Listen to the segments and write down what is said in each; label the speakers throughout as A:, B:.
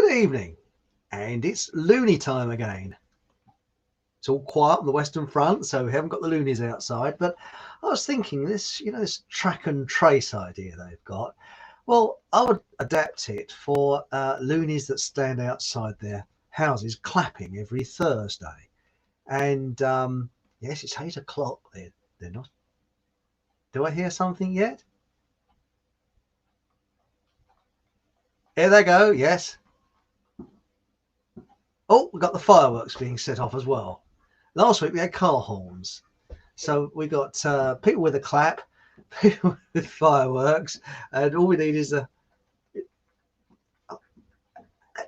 A: Good evening, and it's loony time again. It's all quiet on the Western Front, so we haven't got the loonies outside. But I was thinking this, this track and trace idea they've got. Well, I would adapt it for loonies that stand outside their houses clapping every Thursday. And yes, it's 8 o'clock. They're not. Do I hear something yet? Here they go. Yes. Oh, we've got the fireworks being set off as well. Last week we had car horns. So we got people with a clap, people with fireworks, and all we need is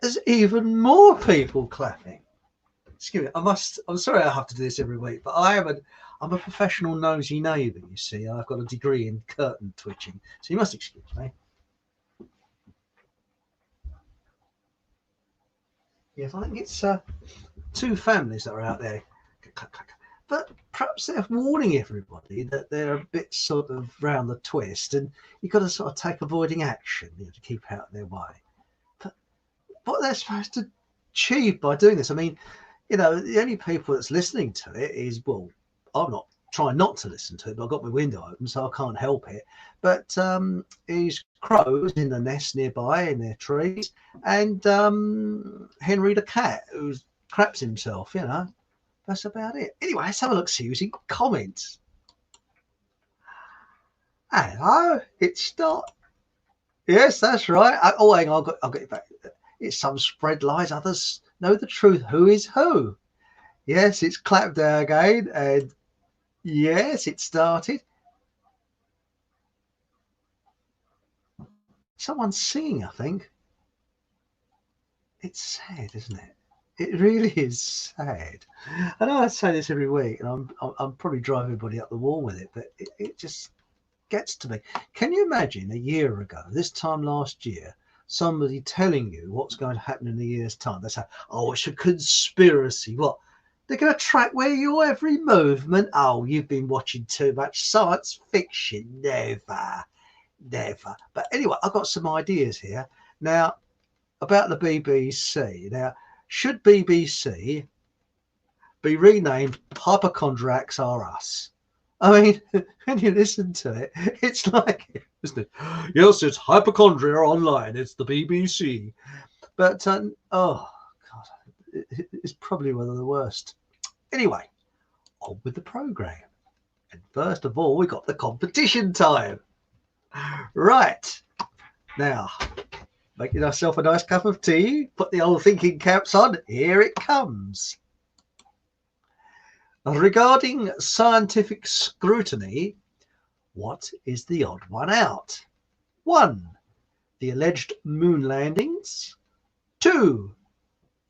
A: there's even more people clapping. Excuse me, I'm sorry I have to do this every week, but I'm a professional nosy neighbour, you see. I've got a degree in curtain twitching, so you must excuse me. Yes, I think it's two families that are out there. But perhaps they're warning everybody that they're a bit sort of round the twist, and you've got to sort of take avoiding action, to keep out of their way. But what they're supposed to achieve by doing this, I mean, the only people that's listening to it is, well, I'm not trying not to listen to it, but I've got my window open, so I can't help it. But is crows in the nest nearby in their trees, and Henry the cat who craps himself, That's about it. Anyway, let's have a look, see who's in comments. Hello, it's not. Yes, that's right. Oh, hang on, I'll get it back. It's some spread lies, others know the truth. Who is who? Yes, it's clapped down again, and yes, it started. Someone's singing, I think. It's sad, isn't it? It really is sad. I know I say this every week, and I'm probably driving everybody up the wall with it, but it just gets to me. Can you imagine a year ago, this time last year, somebody telling you what's going to happen in a year's time? They say, oh, it's a conspiracy. What? They're going to track where your every movement? Oh, you've been watching too much science fiction. Never. But anyway, I've got some ideas here. Now, about the BBC. Now, should BBC be renamed Hypochondriacs Are Us? I mean, when you listen to it, it's like, isn't it? Yes, it's hypochondria online. It's the BBC. But, oh, God, it's probably one of the worst. Anyway, on with the programme. And first of all, we got the competition time. Right. Now, make yourself a nice cup of tea, put the old thinking caps on. Here it comes. Regarding scientific scrutiny, what is the odd one out? 1, the alleged moon landings. 2,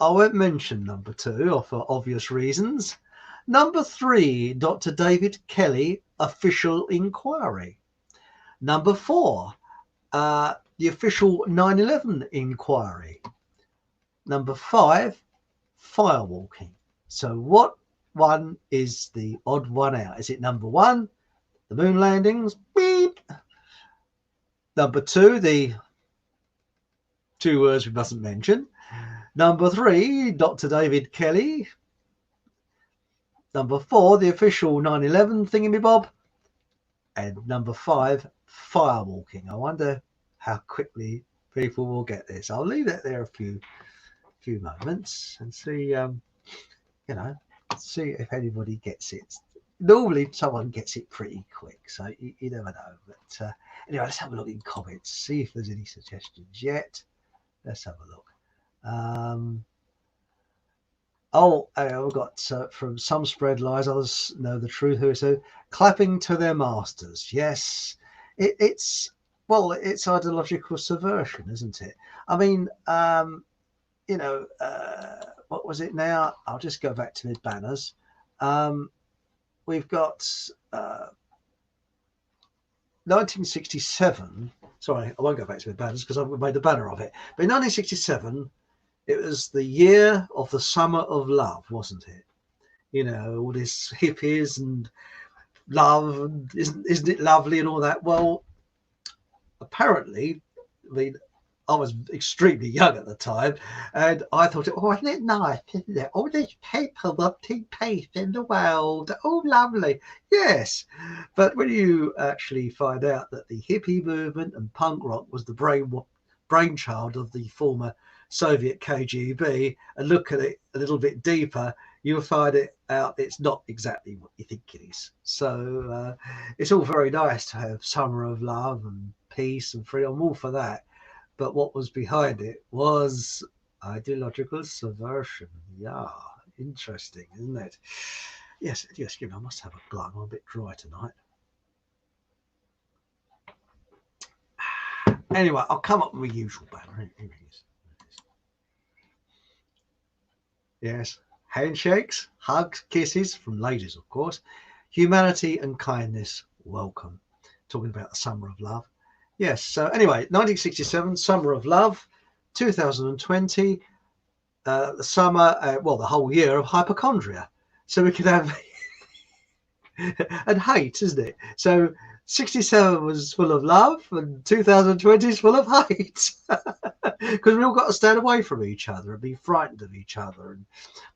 A: I won't mention number 2 for obvious reasons. Number 3, Dr. David Kelly official inquiry. Number 4, the official 9/11 inquiry. Number 5, firewalking. So what one is the odd one out? Is it number 1, the moon landings? Beep. Number 2, the 2 words we mustn't mention. Number 3, Dr. David Kelly. Number 4, the official 9/11 thingamabob. And number 5, firewalking. I wonder how quickly people will get this. I'll leave that there a few moments and see, see if anybody gets it. Normally someone gets it pretty quick, so you never know. But anyway, let's have a look in comments, see if there's any suggestions yet. Let's have a look. We've got from some spread lies, others know the truth. Who is who? Clapping to their masters. Yes, it's ideological subversion, isn't it? I mean, what was it now? I'll just go back to the banners. We've got 1967. Sorry, I won't go back to the banners because I've made a banner of it. But in 1967, it was the year of the summer of love, wasn't it? All this hippies and love, and isn't it lovely and all that? Well, apparently, I was extremely young at the time, and I thought, oh, isn't it nice, isn't it? All these people wanting peace in the world. Oh, lovely. Yes. But when you actually find out that the hippie movement and punk rock was the brainchild of the former Soviet KGB, and look at it a little bit deeper, you'll find it out it's not exactly what you think it is. So it's all very nice to have Summer of Love and peace and freedom. I'm all for that. But what was behind it was ideological subversion. Yeah, interesting, isn't it? Yes, yes, I must have a glug. I'm a bit dry tonight. Anyway, I'll come up with my usual banner. Here it is. Yes, handshakes, hugs, kisses from ladies, of course. Humanity and kindness, welcome. Talking about the Summer of Love. Yes, so anyway, 1967, Summer of Love, 2020, the summer, well, the whole year of hypochondria. So we could have, and hate, isn't it? So 67 was full of love and 2020 is full of hate. Because we all got to stand away from each other and be frightened of each other.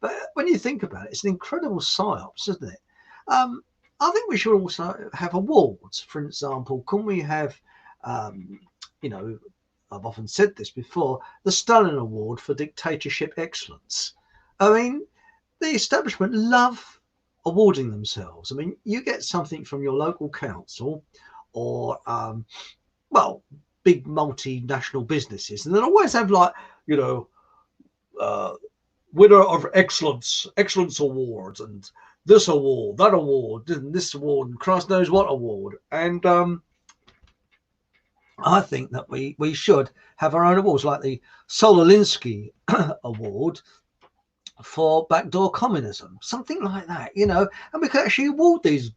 A: But when you think about it, it's an incredible psyops, isn't it? I think we should also have awards. For example, can we have, you know, I've often said this before, the Stalin Award for Dictatorship Excellence. I mean, the establishment love awarding themselves. I mean, you get something from your local council or, well, big multinational businesses, and they'll always have, like, you know, winner of excellence awards, and this award, that award, and this award, and Christ knows what award. And I think that we should have our own awards, like the Sololinsky Award for backdoor communism, something like that, you know. And we could actually award these,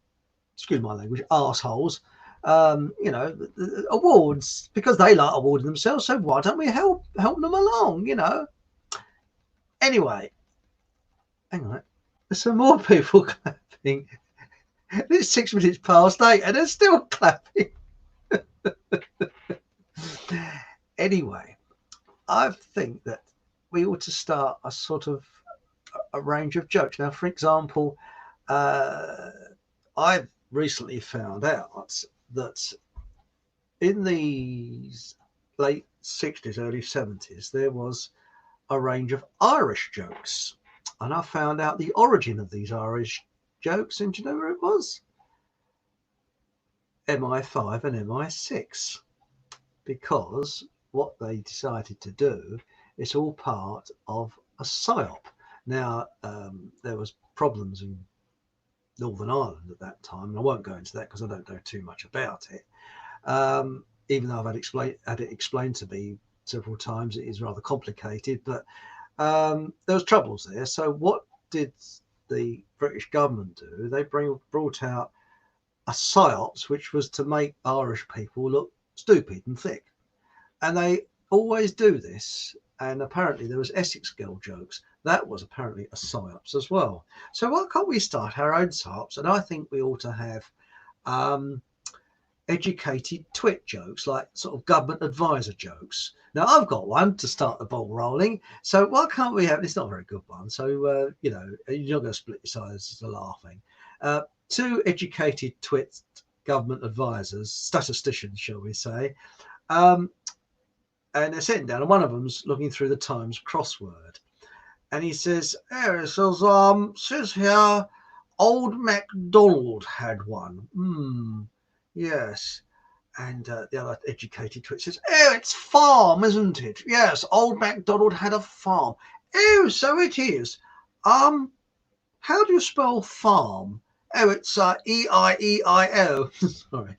A: excuse my language, arseholes, you know, awards, because they like awarding themselves. So why don't we help them along, you know? Anyway, hang on, there's some more people clapping. It's 6 minutes past 8 and they're still clapping. Anyway, I think that we ought to start a sort of a range of jokes. Now, for example, I've recently found out that in the late 60s, early 70s, there was a range of Irish jokes. And I found out the origin of these Irish jokes, and do you know where it was? MI5 and MI6. Because what they decided to do is all part of a psyop. Now, there was problems in Northern Ireland at that time, and I won't go into that because I don't know too much about it. Even though I've had it explained to me several times, it is rather complicated, but there was troubles there. So what did the British government do? They brought out a psyops, which was to make Irish people look stupid and thick. And they always do this. And apparently there was Essex girl jokes. That was apparently a psyops as well. So why can't we start our own psyops? And I think we ought to have educated twit jokes, like sort of government advisor jokes. Now, I've got one to start the ball rolling. So why can't we have, it's not a very good one. So, you know, you're not going to split your sides laughing. Two educated twit government advisors, statisticians, shall we say, and they're sitting down, and one of them's looking through the Times crossword, and he says, "Hey, it says here, old MacDonald had one." Yes. And the other educated twit says, "Oh, it's farm, isn't it? Yes, old MacDonald had a farm." "Oh, so it is. How do you spell farm?" "Oh, it's E-I-E-I-O." Sorry.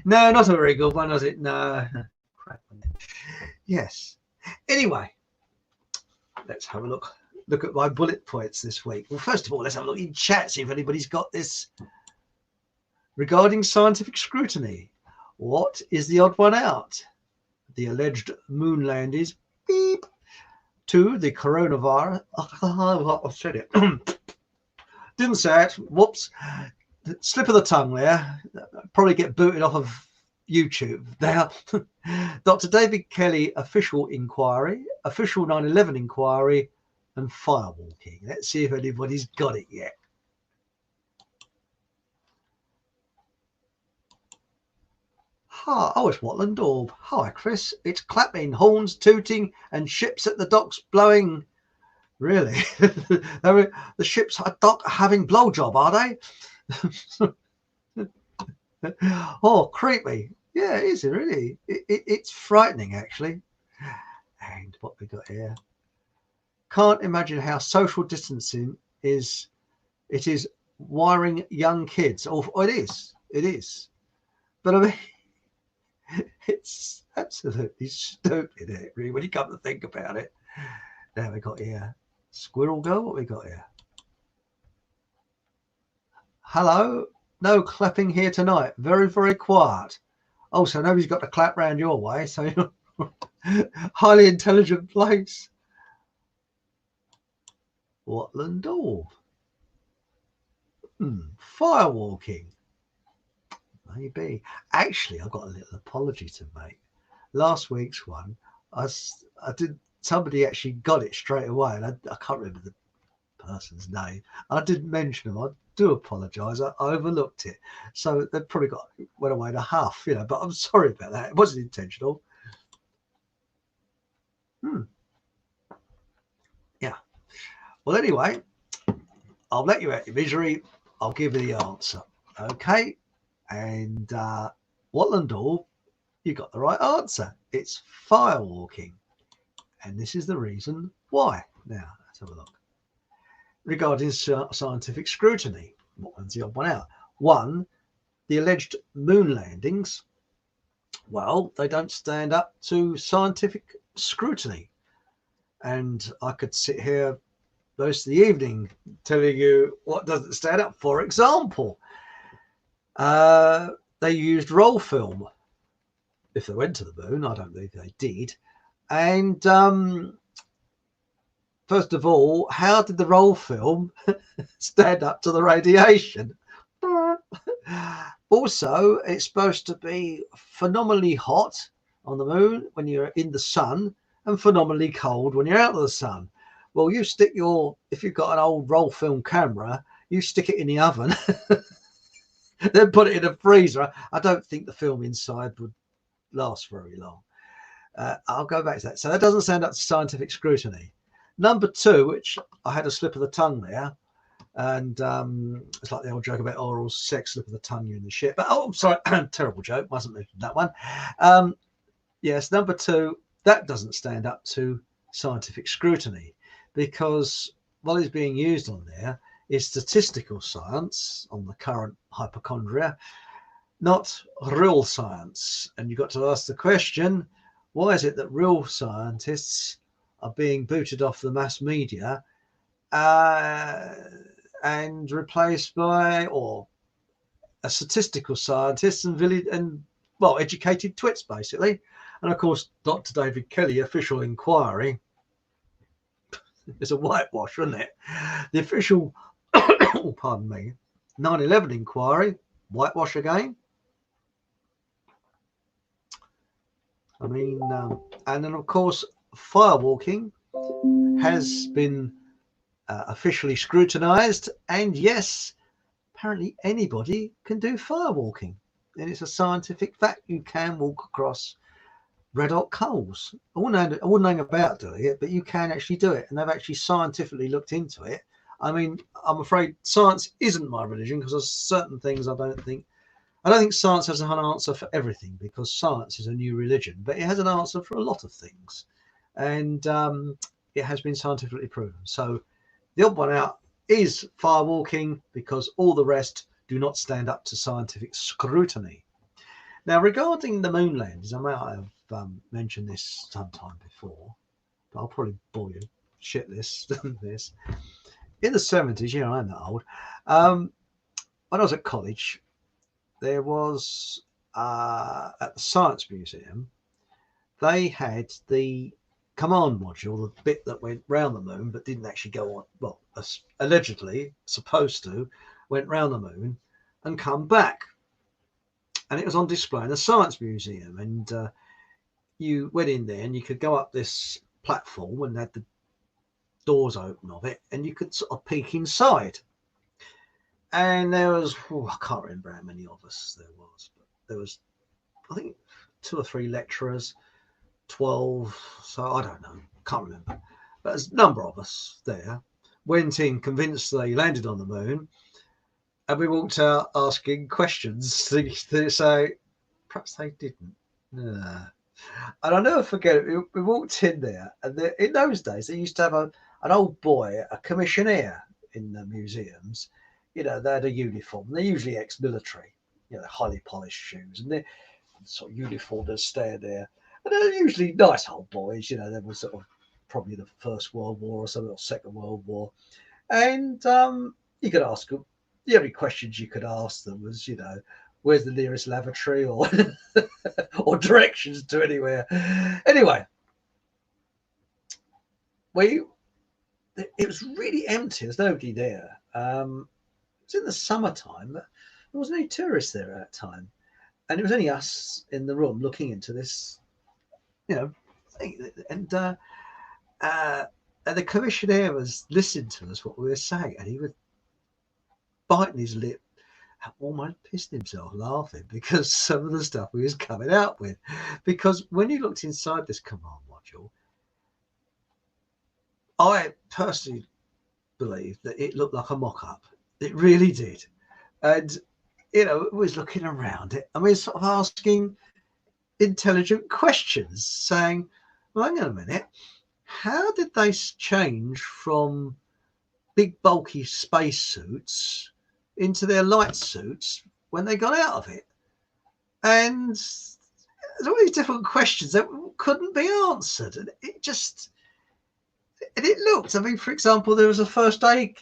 A: No, not a very good one, is it? No. Yes. Anyway, let's have a look at my bullet points this week. Well, first of all, let's have a look in chat, see if anybody's got this. Regarding scientific scrutiny, what is the odd one out? The alleged moon landings. Beep. 2, the coronavirus. I said it. Didn't say it. Whoops. Slip of the tongue there. Probably get booted off of YouTube. Now, Dr. David Kelly official inquiry, official 9/11 inquiry, and firewalking. Let's see if anybody's got it yet. Hi, oh, it's Watland Orb. Hi, Chris. It's clapping, horns tooting, and ships at the docks blowing. Really? The ships at dock having blowjob, are they? Oh, creepy. Yeah, it is, really. It's frightening, actually. And what we got here? Can't imagine how social distancing is. It is wiring young kids. Oh, it is. It is. But I mean, it's absolutely stupid, isn't it, really, when you come to think about it. Now we got here. Squirrel Girl, what we got here? Hello. No clapping here tonight. Very, very quiet. Also, nobody's got to clap round your way, so you're highly intelligent place. Watland Orb. Firewalking. Maybe. Actually, I've got a little apology to make. Last week's one, I did. Somebody actually got it straight away, and I can't remember the person's name. I didn't mention them. I do apologise. I overlooked it, so they probably went away to half, you know. But I'm sorry about that. It wasn't intentional. Yeah. Well, anyway, I'll let you out your misery. I'll give you the answer. Okay. And Watland Orb, you got the right answer. It's firewalking. And this is the reason why. Now, let's have a look. Regarding scientific scrutiny, what one's the odd one out? One, the alleged moon landings, well, they don't stand up to scientific scrutiny. And I could sit here most of the evening telling you what doesn't stand up. For example, they used roll film. If they went to the moon, I don't think they did. And first of all, how did the roll film stand up to the radiation? Also, it's supposed to be phenomenally hot on the moon when you're in the sun and phenomenally cold when you're out of the sun. Well, you stick if you've got an old roll film camera, you stick it in the oven, then put it in a freezer. I don't think the film inside would last very long. I'll go back to that. So that doesn't stand up to scientific scrutiny. Number two, which I had a slip of the tongue there, and it's like the old joke about oral sex, slip of the tongue, you in the shit. But I'm sorry, terrible joke. Mustn't mention that one. Yes, number two, that doesn't stand up to scientific scrutiny because what is being used on there is statistical science on the current hypochondria, not real science. And you've got to ask the question, why is it that real scientists are being booted off the mass media and replaced by a statistical scientist and well, educated twits, basically? And of course, Dr. David Kelly official inquiry is a whitewash, isn't it? The official, pardon me, 9/11 inquiry, whitewash again. I mean, and then of course, firewalking has been officially scrutinized, and yes, apparently anybody can do firewalking, and it's a scientific fact. You can walk across red hot coals. I wouldn't know about doing it, but you can actually do it, and they've actually scientifically looked into it. I mean, I'm afraid science isn't my religion because there's certain things I don't think science has an answer for everything, because science is a new religion, but it has an answer for a lot of things, and it has been scientifically proven. So the odd one out is firewalking, because all the rest do not stand up to scientific scrutiny. Now, regarding the moon landings, I might have mentioned this sometime before, but I'll probably bore you shitless than this. In the 70s, yeah, I'm that old. When I was at college, there was at the Science Museum, they had the command module, the bit that went round the moon but didn't actually go on, well, allegedly supposed to, went round the moon and come back. and it was on display in a science museum. And you went in there and you could go up this platform and had the doors open of it, and you could sort of peek inside. And there was, I can't remember how many of us there was, but there was, I think, 2 or 3 lecturers, 12, so I don't know, can't remember. But there's a number of us there, went in convinced they landed on the moon, and we walked out asking questions. They say, perhaps they didn't. And I'll never forget it. We walked in there, and in those days, they used to have an old boy, a commissioner in the museums. You know, they had a uniform. They're usually ex-military, you know, highly polished shoes, and they're sort of uniformed and stare there. And they're usually nice old boys, you know, they were sort of probably the First World War or something, or Second World War. And you could ask them, the only questions you could ask them was, you know, where's the nearest lavatory, or or directions to anywhere. Anyway, it was really empty. There's nobody there. It was in the summertime. There wasn't any tourists there at that time, and it was only us in the room looking into this, you know, thing. And the commissioner was listening to us, what we were saying, and he was biting his lip, almost pissed himself laughing because some of the stuff we was coming out with. Because when you looked inside this command module, I personally believe that it looked like a mock-up. It really did. And, you know, we was looking around it, and we were sort of asking intelligent questions, saying, well, hang on a minute, how did they change from big bulky space suits into their light suits when they got out of it? And there's all these different questions that couldn't be answered. And it looked, I mean, for example, there was a first aid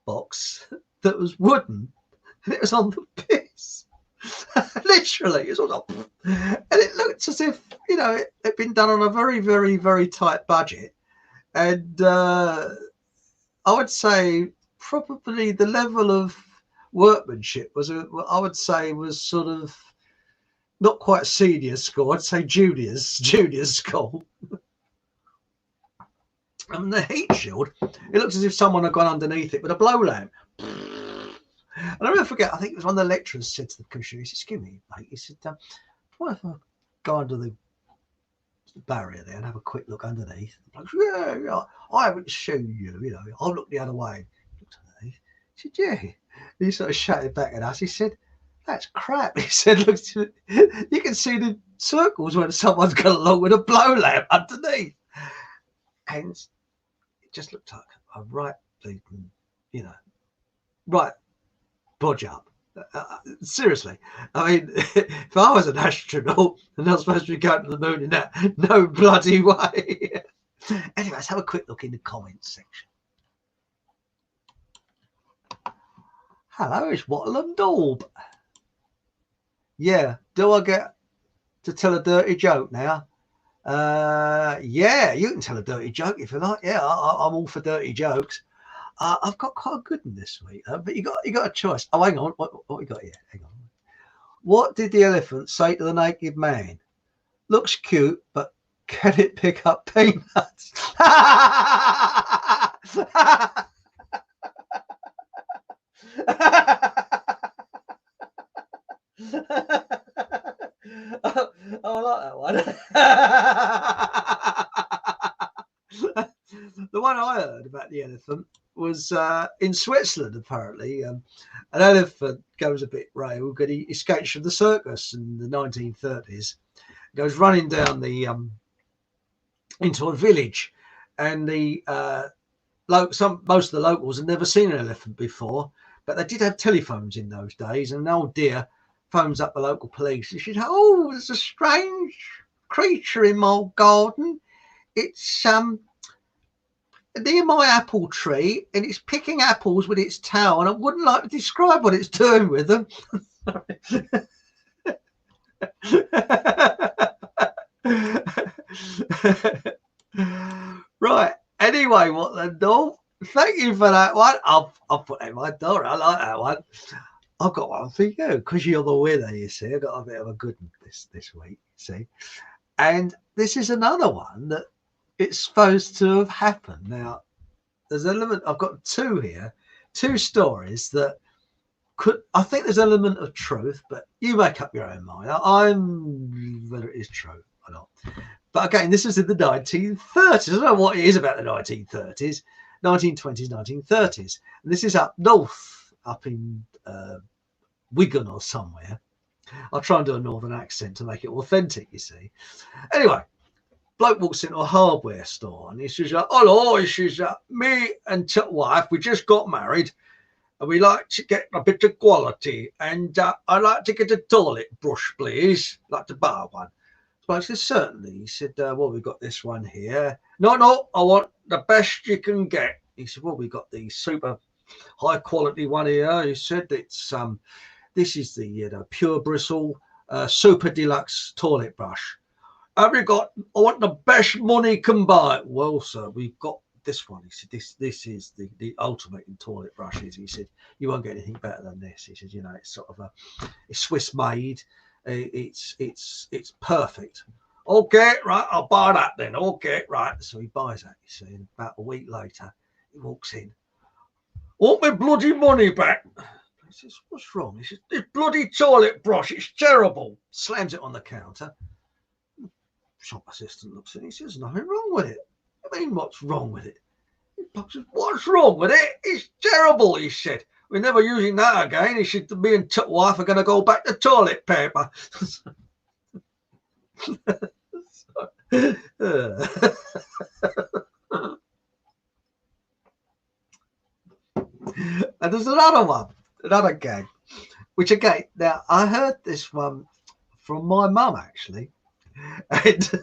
A: box that was wooden, and it was on the piss. Literally, it was all up, and it looked as if, you know, it had been done on a very, very, very tight budget. And I would say probably the level of workmanship was, I would say, was sort of not quite senior school. I'd say junior school. And the heat shield, it looks as if someone had gone underneath it with a blow lamp. And I'll never forget, I think it was one of the lecturers said to the commissioner, he said, excuse me, mate, he said, what if I go under the barrier there and have a quick look underneath? Like, yeah, I haven't shown you, you know, I'll look the other way. He looked underneath. He said, yeah. And he sort of shouted back at us. He said, that's crap. He said, look, you can see the circles when someone's gone along with a blow lamp underneath. And it just looked like a right bleeding, you know, right bodge up. Seriously, I mean, if I was an astronaut and I was supposed to be going to the moon in that, no bloody way. Anyway, let's have a quick look in the comments section. Hello, it's Wattle and Daub. Yeah, do I get to tell a dirty joke now? Yeah, you can tell a dirty joke if you like. Yeah, I'm all for dirty jokes. I've got quite a good one this week, but you got a choice. Oh, hang on, what you got here? Hang on. What did the elephant say to the naked man? Looks cute, but can it pick up peanuts? I like that one. The one I heard about the elephant was in Switzerland, apparently. An elephant goes a bit rogue, and he escapes from the circus in the 1930s, goes running down the into a village, and the most of the locals had never seen an elephant before, but they did have telephones in those days, and an old dear phones up the local police, and she said, oh, there's a strange creature in my garden. It's near my apple tree, and it's picking apples with its tail, and I wouldn't like to describe what it's doing with them. Right, anyway, what the dog, thank you for that one. I'll put that in my door. I like that one. I've got one for you because you're the winner. You see, I've got a bit of a good one this week. See, and this is another one that it's supposed to have happened. Now, there's an element. I've got two here, two stories that could. I think there's an element of truth, but you make up your own mind. I'm whether it is true or not. But again, this is in the 1930s. I don't know what it is about the 1930s, 1920s, 1930s. And this is up north, up in Wigan or somewhere. I'll try and do a northern accent to make it authentic, you see. Anyway, bloke walks into a hardware store and he says, hello, he says, me and wife, we just got married and we like to get a bit of quality and I'd like to get a toilet brush, please. I'd like to buy one. So I said, certainly. He said, well, we've got this one here. No, I want the best you can get. He said, well, we've got the super high quality one here. He said, it's this is the pure bristle super deluxe toilet brush. Have you got, I want the best money can buy. Well, sir, we've got this one. He said, this is the ultimate in toilet brushes. He said, you won't get anything better than this. He said, you know, it's sort of it's Swiss made. It's perfect. Okay, right, I'll buy that then. Okay, right. So he buys that, you see, and about a week later, he walks in. Want my bloody money back? He says, what's wrong? He says, this bloody toilet brush, it's terrible. Slams it on the counter. Shop assistant looks at it. He says, nothing wrong with it. I mean, what's wrong with it? He says, what's wrong with it? It's terrible, he said. We're never using that again. He said, me and wife are going to go back to toilet paper. And there's another one, another gag, which again, now I heard this one from my mum actually, and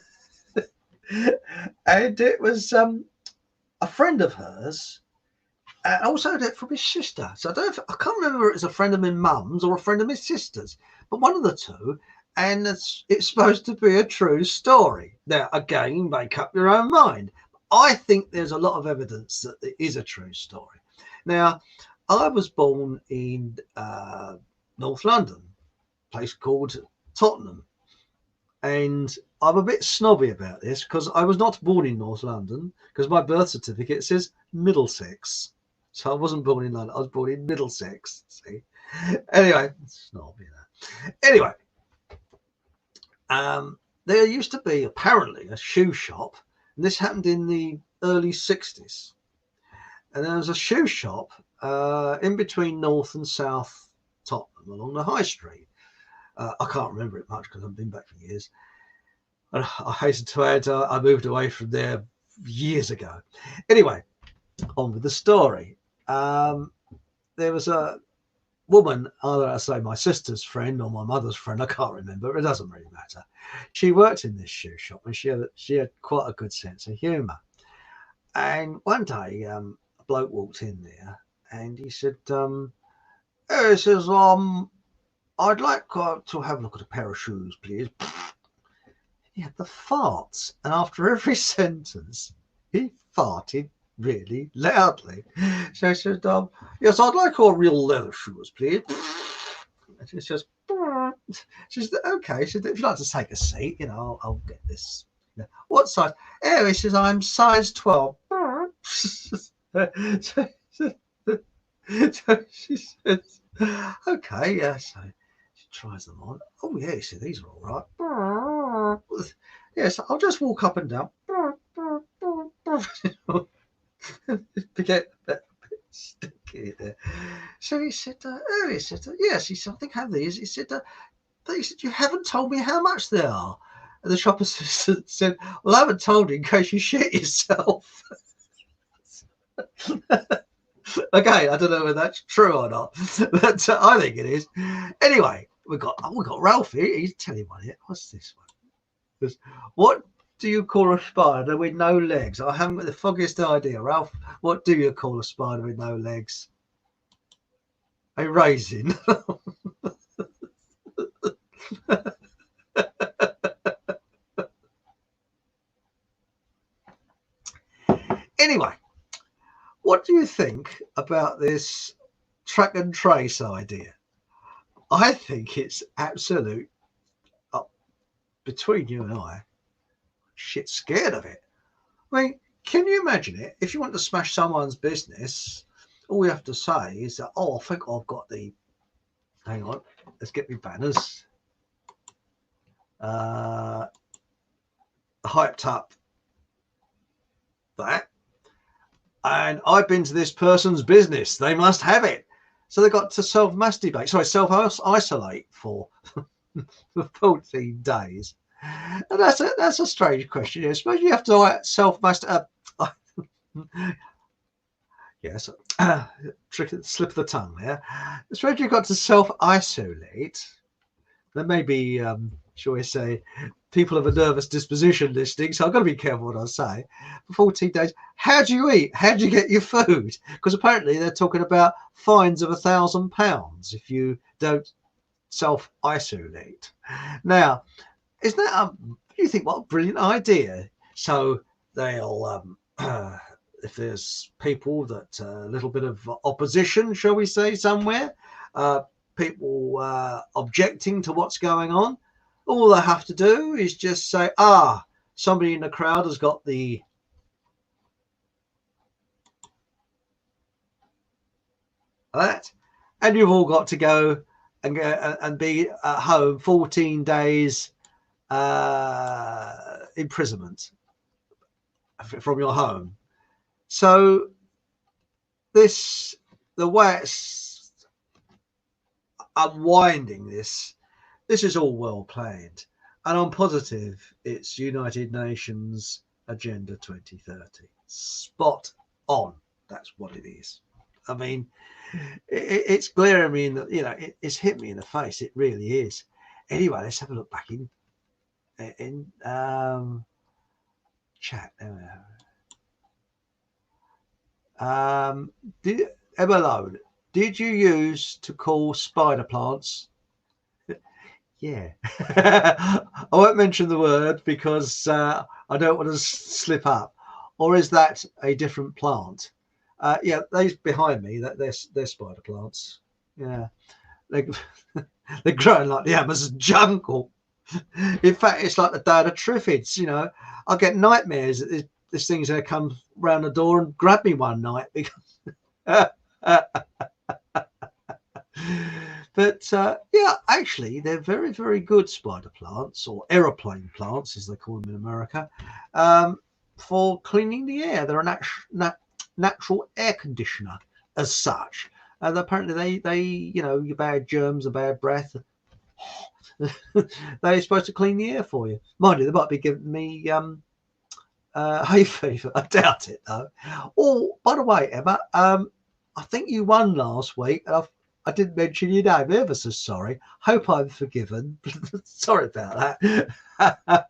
A: and it was a friend of hers. And also heard it from his sister. So I can't remember if it was a friend of my mum's or a friend of my sister's, but one of the two. And it's supposed to be a true story. Now, again, make up your own mind. I think there's a lot of evidence that it is a true story. Now, I was born in North London, a place called Tottenham. And I'm a bit snobby about this because I was not born in North London because my birth certificate says Middlesex. So I wasn't born in London. I was born in Middlesex. See? Anyway, snobby that. Anyway, there used to be apparently a shoe shop, and this happened in the early 60s. And there was a shoe shop in between North and South Tottenham along the High Street. I can't remember it much because I've been back for years. And I hasten to add, I moved away from there years ago. Anyway, on with the story. There was a woman, either I say my sister's friend or my mother's friend, I can't remember, it doesn't really matter. She worked in this shoe shop and she had quite a good sense of humour. And one day a bloke walked in there and he said, hey, he says, I'd like to have a look at a pair of shoes, please. He had the farts, and after every sentence he farted really loudly. So he said, yes, I'd like all real leather shoes, please. And she says, okay. She said, if you'd like to take a seat, you know, I'll get this. What size? Oh, he says, I'm size 12. So she says, okay, yeah. So she tries them on. Oh, yeah, he said, these are all right. Yes, I'll just walk up and down. Get a bit sticky there. So he said, he said, yes, he said, I think I have these. He said, but he said, you haven't told me how much they are. And the shop assistant said, well, I haven't told you in case you shit yourself. Okay, I don't know whether that's true or not, but I think it is. Anyway, we got Ralphie. He's telling one here. What's this one? What do you call a spider with no legs? I haven't got the foggiest idea. Ralph, what do you call a spider with no legs? A raisin. Anyway, what do you think about this track and trace idea? I think it's absolute, between you and I, shit scared of it. I mean, can you imagine it? If you want to smash someone's business, all you have to say is that, oh, I think I've got the, hang on, let's get me banners. Hyped up that. And I've been to this person's business. They must have it. So they got to self-isolate for 14 days. And that's a strange question. I suppose you have to self-masturbate. Yes, slip of the tongue there. I suppose you've got to self-isolate. There may be, shall we say, people of a nervous disposition listening, so I've got to be careful what I say. For 14 days, how do you eat? How do you get your food? Because apparently they're talking about fines of £1,000 if you don't self-isolate. Now, isn't that you think what a brilliant idea? So they'll if there's people that a little bit of opposition, shall we say, somewhere, people objecting to what's going on, all they have to do is just say, somebody in the crowd has got the that, and you've all got to go and be at home 14 days imprisonment from your home. So the way it's unwinding this is all well planned, and I'm positive it's United Nations Agenda 2030. Spot on. That's what it is. I mean, it's glaring me in the, it's hit me in the face. It really is. Anyway, let's have a look back in chat. There we are. Emma Lone, did you use to call spider plants? Yeah. I won't mention the word because I don't want to slip up. Or is that a different plant? Yeah, those behind me, they're spider plants. Yeah, they're growing like the Amazon jungle. In fact, it's like the day of the Triffids. I get nightmares that this thing's going to come round the door and grab me one night because. But yeah, actually, they're very, very good spider plants, or aeroplane plants, as they call them in America, for cleaning the air. They're a natural air conditioner as such. And apparently they your bad germs and bad breath, they're supposed to clean the air for you. Mind you, they might be giving me hay fever. I doubt it, though. Oh, by the way, Emma, I think you won last week. I didn't mention your name. Ever so sorry. Hope I'm forgiven. Sorry about that.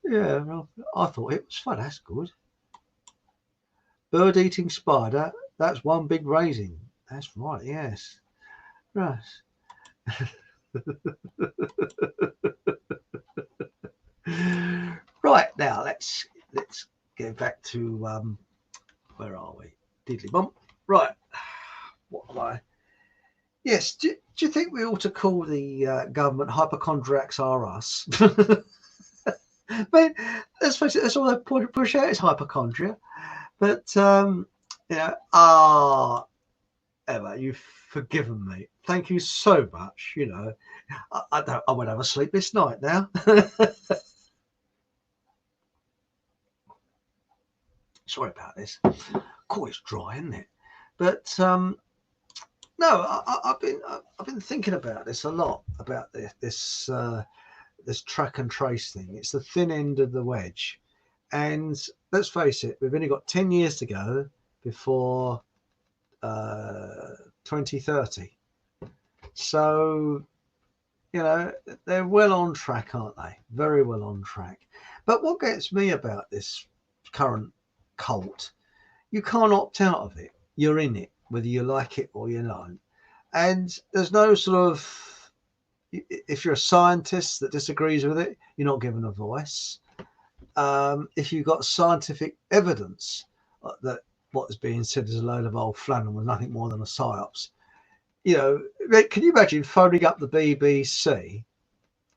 A: Yeah, well, I thought it was fun. That's good. Bird eating spider. That's one big raising. That's right. Yes. Right. Right, now let's go back to where are we? Diddly bump. Right. What am I? Yes. Do you think we ought to call the government hypochondriacs are us? But let's face it, that's all they push out is hypochondria. But Emma, you've forgiven me. Thank you so much. I won't have a sleep this night now. Sorry about this. Cool, it's dry, isn't it? But no, I've been thinking about this a lot, about this track and trace thing. It's the thin end of the wedge, and let's face it, we've only got 10 years to go before 2030. So they're well on track, aren't they? Very well on track. But what gets me about this current cult, you can't opt out of it. You're in it, whether you like it or you don't. And there's no sort of, if you're a scientist that disagrees with it, you're not given a voice. If you've got scientific evidence that what is being said is a load of old flannel with nothing more than a psyops. You know, can you imagine phoning up the BBC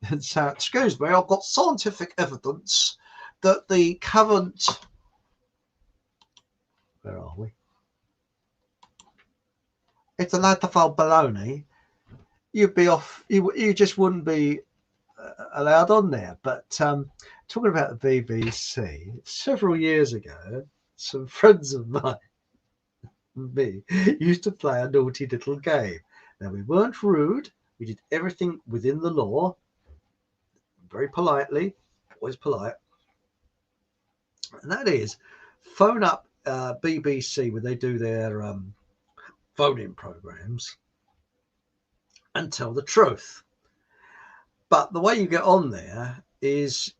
A: and saying, excuse me, I've got scientific evidence that the current, where are we? It's a load of old baloney. You'd be off, you just wouldn't be allowed on there. But talking about the BBC, several years ago, some friends of mine and me used to play a naughty little game. Now, we weren't rude. We did everything within the law, very politely, always polite. And that is phone up BBC when they do their phone-in programs and tell the truth. But the way you get on there is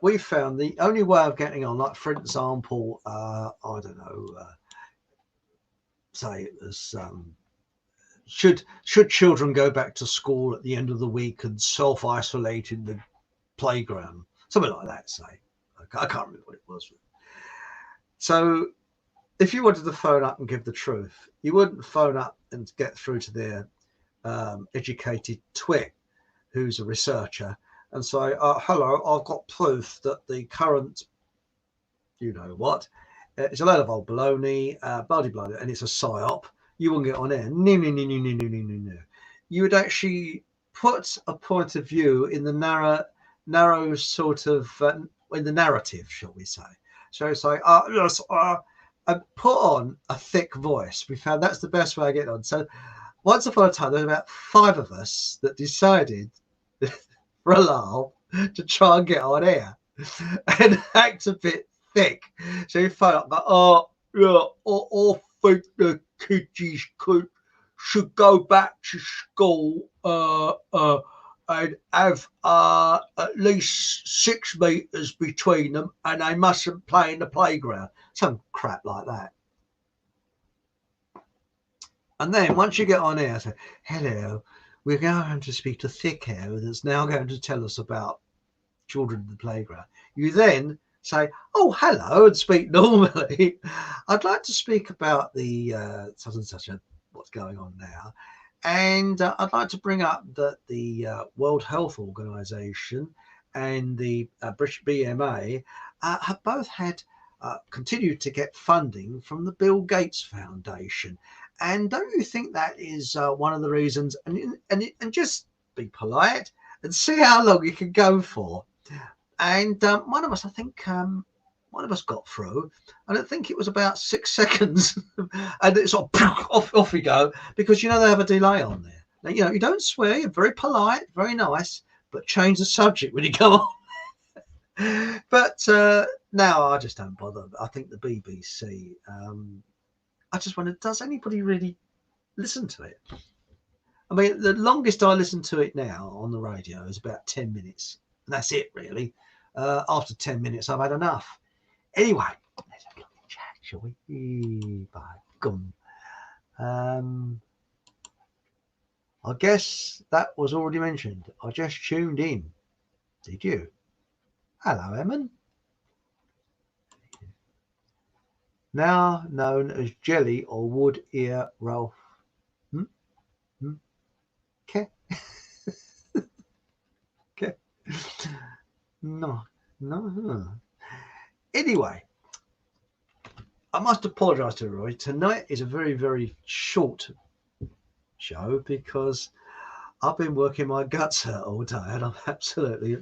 A: we found the only way of getting on, like for example, I don't know, say it was should children go back to school at the end of the week and self-isolate in the playground, something like that, say. I can't remember what it was. So if you wanted to phone up and give the truth, you wouldn't phone up and get through to their educated twit who's a researcher and say, hello, I've got proof that the current, you know what, it's a load of old baloney, blah, and it's a psyop. You wouldn't get on air. No. You would actually put a point of view in the narrow sort of, in the narrative, shall we say. So it's like, yes, and put on a thick voice. We found that's the best way of getting on. So once upon a time, there were about 5 of us that decided for a laugh to try and get on air and act a bit thick. So you phone up like, oh, yeah, I think the kids should go back to school and have at least 6 meters between them, and they mustn't play in the playground. Some crap like that. And then once you get on air, say, hello, we're going to speak to Thick Hair that's now going to tell us about children in the playground. You then say, oh, hello, and speak normally. I'd like to speak about the such and such, what's going on now. And I'd like to bring up that the World Health Organization and the British BMA have both had continued to get funding from the Bill Gates Foundation. And don't you think that is one of the reasons? And just be polite and see how long you can go for. And one of us, I think, one of us got through, and I think it was about 6 seconds, and it's sort of off we go, because you know they have a delay on there. Now, you know, you don't swear, you're very polite, very nice, but change the subject when you go on. But now I just don't bother. I think the BBC, I just wonder, does anybody really listen to it? I mean, the longest I listen to it now on the radio is about 10 minutes, and that's it, really. After 10 minutes, I've had enough. Anyway, let's have a look at chat, shall we? By gum. I guess that was already mentioned. I just tuned in. Did you? Hello, Emin. Now known as Jelly or Wood Ear Ralph. Okay. Okay. No. Anyway, I must apologise to Roy. Tonight is a very, very short show because I've been working my guts out all day and I'm absolutely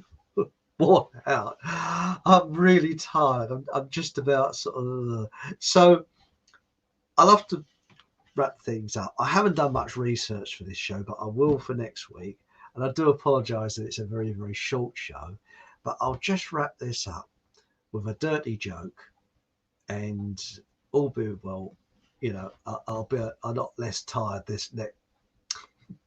A: worn out. I'm really tired. I'm just about sort of... So I'll have to wrap things up. I haven't done much research for this show, but I will for next week. And I do apologise that it's a very, very short show, but I'll just wrap this up with a dirty joke, and all being well, you know, I'll be a lot less tired this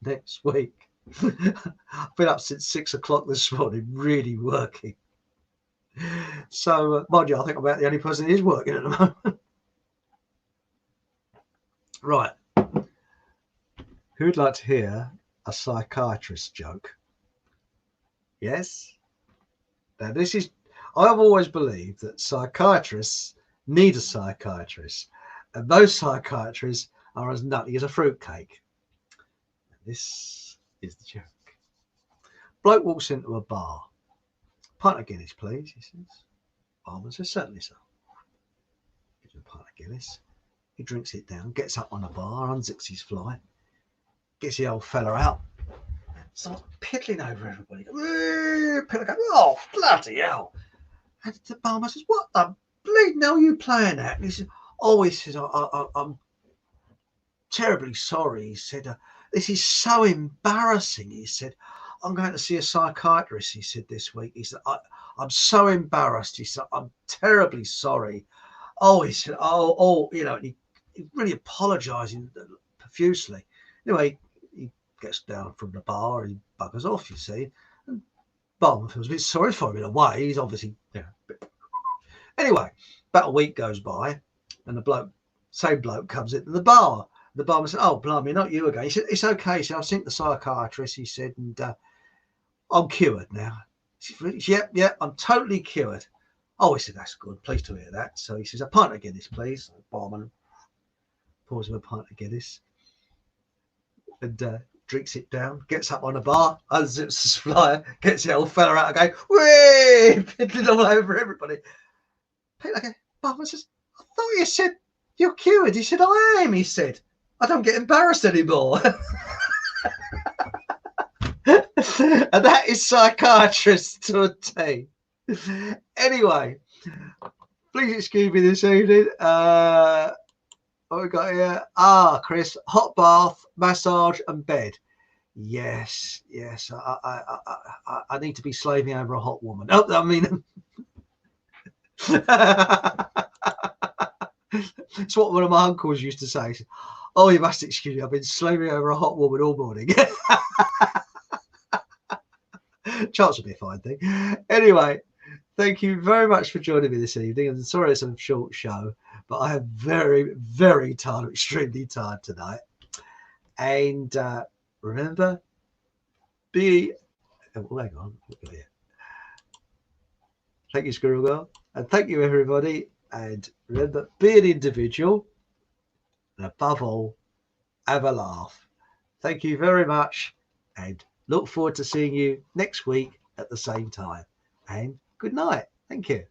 A: next week. I've been up since 6 o'clock this morning, really working. So, mind you, I think I'm about the only person who is working at the moment. Right. Who'd like to hear a psychiatrist joke? Yes? Now, this is... I've always believed that psychiatrists need a psychiatrist, and most psychiatrists are as nutty as a fruitcake. This is the joke. Bloke walks into a bar. Pint of Guinness, please, he says. Barman says, certainly, sir. Gives him a pint of Guinness. He drinks it down, gets up on the bar, unzips his fly, gets the old fella out, starts piddling over everybody. Oh, bloody hell. And the barman says, what the bleeding hell are you playing at? And he says, oh, he says, I'm terribly sorry. He said, this is so embarrassing. He said, I'm going to see a psychiatrist, he said, this week. He said, I'm so embarrassed. He said, I'm terribly sorry. Oh, he said, you know, he really apologising profusely. Anyway, he gets down from the bar, he buggers off, you see. And barman feels a bit sorry for him in a way. He's obviously, you know, anyway, about a week goes by, and the same bloke comes into the bar. The barman said, oh, blimey, not you again. He said, it's okay. He said, I've seen the psychiatrist, he said, and I'm cured now. He said, yeah, I'm totally cured. Oh, he said, that's good. Pleased to hear that. So he says, a pint of Guinness, please. The barman pours him a pint of Guinness and drinks it down, gets up on the bar, unzips his flyer, gets the old fella out again, whee, piddling all over everybody. Barman says, I thought you said you're cured. He said, I am, he said. I don't get embarrassed anymore. And that is psychiatrist to a T. Anyway, please excuse me this evening. What we got here? Chris, hot bath, massage, and bed. Yes. I need to be slaving over a hot woman. Oh, I mean, it's what one of my uncles used to say. Oh, you must excuse me. I've been slaving over a hot woman all morning. Chance would be a fine thing. Anyway, thank you very much for joining me this evening. I'm sorry it's a short show, but I am very, very tired, extremely tired tonight. And remember, hang on. Thank you, Squirrel Girl. And thank you, everybody. And remember, be an individual. And above all, have a laugh. Thank you very much. And look forward to seeing you next week at the same time. And good night. Thank you.